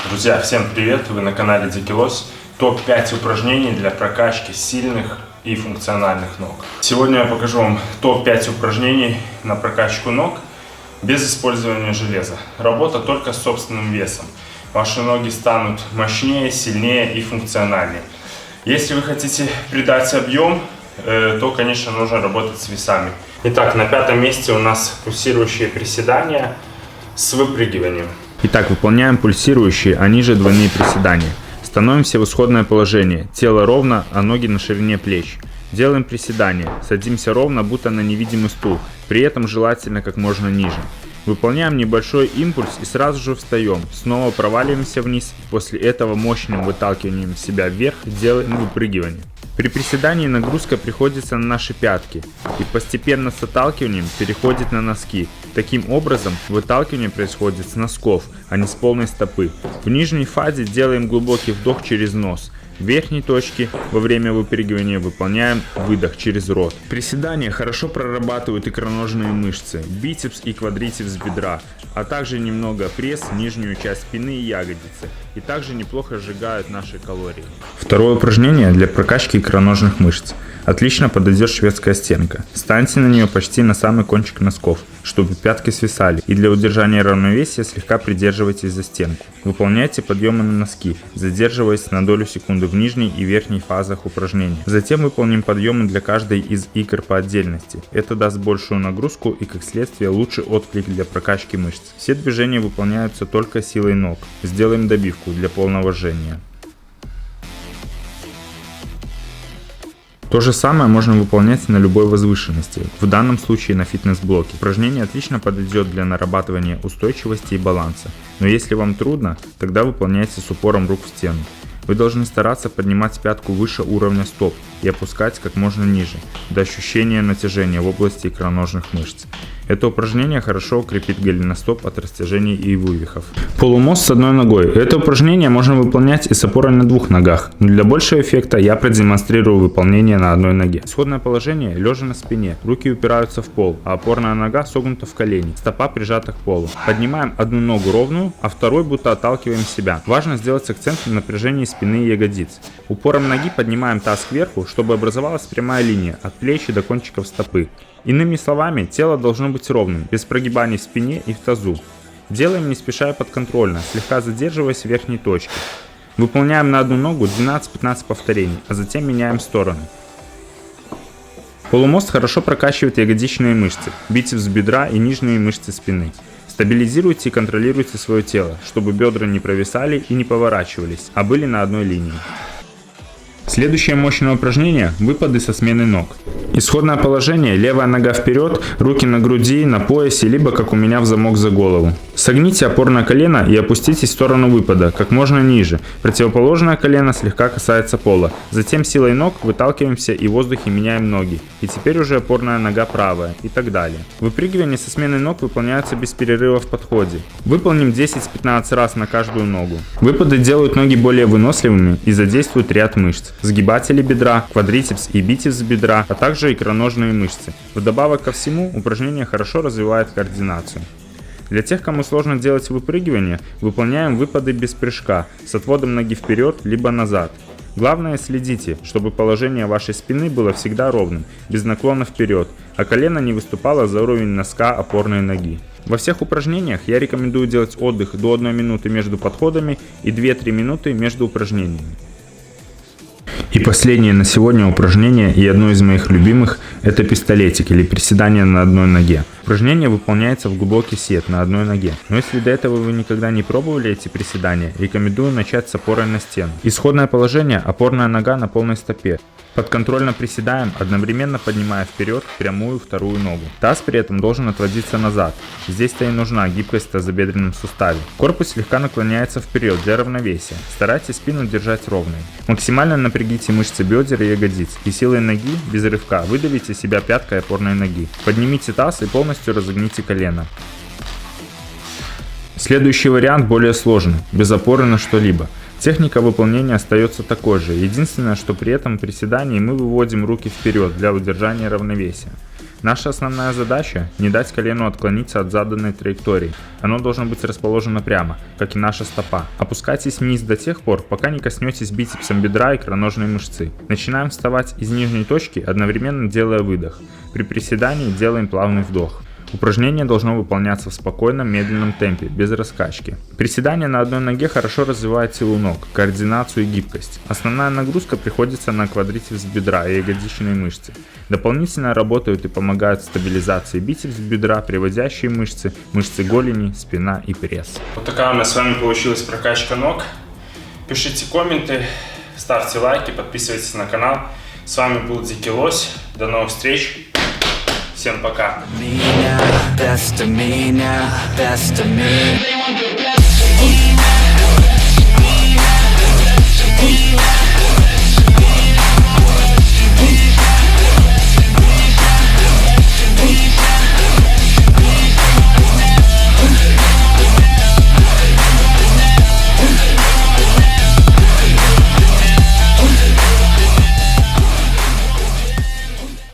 Друзья, всем привет! Вы на канале Дикий Лось. Топ-5 упражнений для прокачки сильных и функциональных ног. Сегодня я покажу вам топ-5 упражнений на прокачку ног без использования железа. Работа только с собственным весом. Ваши ноги станут мощнее, сильнее и функциональнее. Если вы хотите придать объем, то, конечно, нужно работать с весами. Итак, на пятом месте у нас пульсирующие приседания с выпрыгиванием. Итак, выполняем пульсирующие, а ниже двойные приседания. Становимся в исходное положение. Тело ровно, а ноги на ширине плеч. Делаем приседания. Садимся ровно, будто на невидимый стул. При этом желательно как можно ниже. Выполняем небольшой импульс и сразу же встаем. Снова проваливаемся вниз. После этого мощным выталкиванием себя вверх делаем выпрыгивание. При приседании нагрузка приходится на наши пятки и постепенно с отталкиванием переходит на носки. Таким образом, выталкивание происходит с носков, а не с полной стопы. В нижней фазе делаем глубокий вдох через нос. В верхней точке во время выпрыгивания выполняем выдох через рот. Приседания хорошо прорабатывают икроножные мышцы, бицепс и квадрицепс бедра, а также немного пресс, нижнюю часть спины и ягодицы. И также неплохо сжигают наши калории. Второе упражнение для прокачки икроножных мышц. Отлично подойдет шведская стенка. Станьте на нее почти на самый кончик носков, чтобы пятки свисали, и для удержания равновесия слегка придерживайтесь за стенку. Выполняйте подъемы на носки, задерживаясь на долю секунды в нижней и верхней фазах упражнения. Затем выполним подъемы для каждой из икр по отдельности. Это даст большую нагрузку и, как следствие, лучший отклик для прокачки мышц. Все движения выполняются только силой ног. Сделаем добивку для полного жжения. То же самое можно выполнять на любой возвышенности, в данном случае на фитнес-блоке. Упражнение отлично подойдет для нарабатывания устойчивости и баланса, но если вам трудно, тогда выполняйте с упором рук в стену. Вы должны стараться поднимать пятку выше уровня стоп и опускать как можно ниже, до ощущения натяжения в области икроножных мышц. Это упражнение хорошо укрепит голеностоп от растяжений и вывихов. Полумост с одной ногой. Это упражнение можно выполнять и с опорой на двух ногах, но для большего эффекта я продемонстрирую выполнение на одной ноге. Исходное положение лежа на спине, руки упираются в пол, а опорная нога согнута в колени, стопа прижата к полу. Поднимаем одну ногу ровную, а второй будто отталкиваем себя. Важно сделать акцент на напряжении спины и ягодиц. Упором ноги поднимаем таз кверху, чтобы образовалась прямая линия от плечи до кончиков стопы. Иными словами, тело должно быть ровным, без прогибаний в спине и в тазу. Делаем не спеша и подконтрольно, слегка задерживаясь в верхней точке. Выполняем на одну ногу 12-15 повторений, а затем меняем стороны. Полумост хорошо прокачивает ягодичные мышцы, бицепс бедра и нижние мышцы спины. Стабилизируйте и контролируйте свое тело, чтобы бедра не провисали и не поворачивались, а были на одной линии. Следующее мощное упражнение – выпады со сменой ног. Исходное положение – левая нога вперед, руки на груди, на поясе, либо как у меня в замок за голову. Согните опорное колено и опуститесь в сторону выпада, как можно ниже. Противоположное колено слегка касается пола. Затем силой ног выталкиваемся и в воздухе меняем ноги. И теперь уже опорная нога правая и так далее. Выпрыгивания со сменой ног выполняются без перерыва в подходе. Выполним 10-15 раз на каждую ногу. Выпады делают ноги более выносливыми и задействуют ряд мышц. Сгибатели бедра, квадрицепс и бицепс бедра, а также икроножные мышцы. Вдобавок ко всему, упражнение хорошо развивает координацию. Для тех, кому сложно делать выпрыгивание, выполняем выпады без прыжка, с отводом ноги вперед либо назад. Главное, следите, чтобы положение вашей спины было всегда ровным, без наклона вперед, а колено не выступало за уровень носка опорной ноги. Во всех упражнениях я рекомендую делать отдых до 1 минуты между подходами и 2-3 минуты между упражнениями. И последнее на сегодня упражнение и одно из моих любимых – это пистолетик или приседание на одной ноге. Упражнение выполняется в глубокий сет на одной ноге. Но если до этого вы никогда не пробовали эти приседания, рекомендую начать с опорой на стену. Исходное положение – опорная нога на полной стопе. Подконтрольно приседаем, одновременно поднимая вперед прямую вторую ногу. Таз при этом должен отводиться назад. Здесь-то и нужна гибкость в тазобедренном суставе. Корпус слегка наклоняется вперед для равновесия. Старайтесь спину держать ровной. Максимально напрягите мышцы бедер и ягодиц и силой ноги, без рывка, выдавите себя пяткой опорной ноги. Поднимите таз и полностью разогните колено. Следующий вариант более сложный, без опоры на что-либо. Техника выполнения остается такой же, единственное, что при этом приседании мы выводим руки вперед для удержания равновесия. Наша основная задача – не дать колену отклониться от заданной траектории. Оно должно быть расположено прямо, как и наша стопа. Опускайтесь вниз до тех пор, пока не коснетесь бицепсом бедра и икроножной мышцы. Начинаем вставать из нижней точки, одновременно делая выдох. При приседании делаем плавный вдох. Упражнение должно выполняться в спокойном, медленном темпе, без раскачки. Приседание на одной ноге хорошо развивает силу ног, координацию и гибкость. Основная нагрузка приходится на квадрицепс бедра и ягодичные мышцы. Дополнительно работают и помогают стабилизации бицепс бедра, приводящие мышцы, мышцы голени, спина и пресс. Вот такая у нас с вами получилась прокачка ног. Пишите комменты, ставьте лайки, подписывайтесь на канал. С вами был Дикий Лось. До новых встреч. Всем пока. Best of me now, best of me.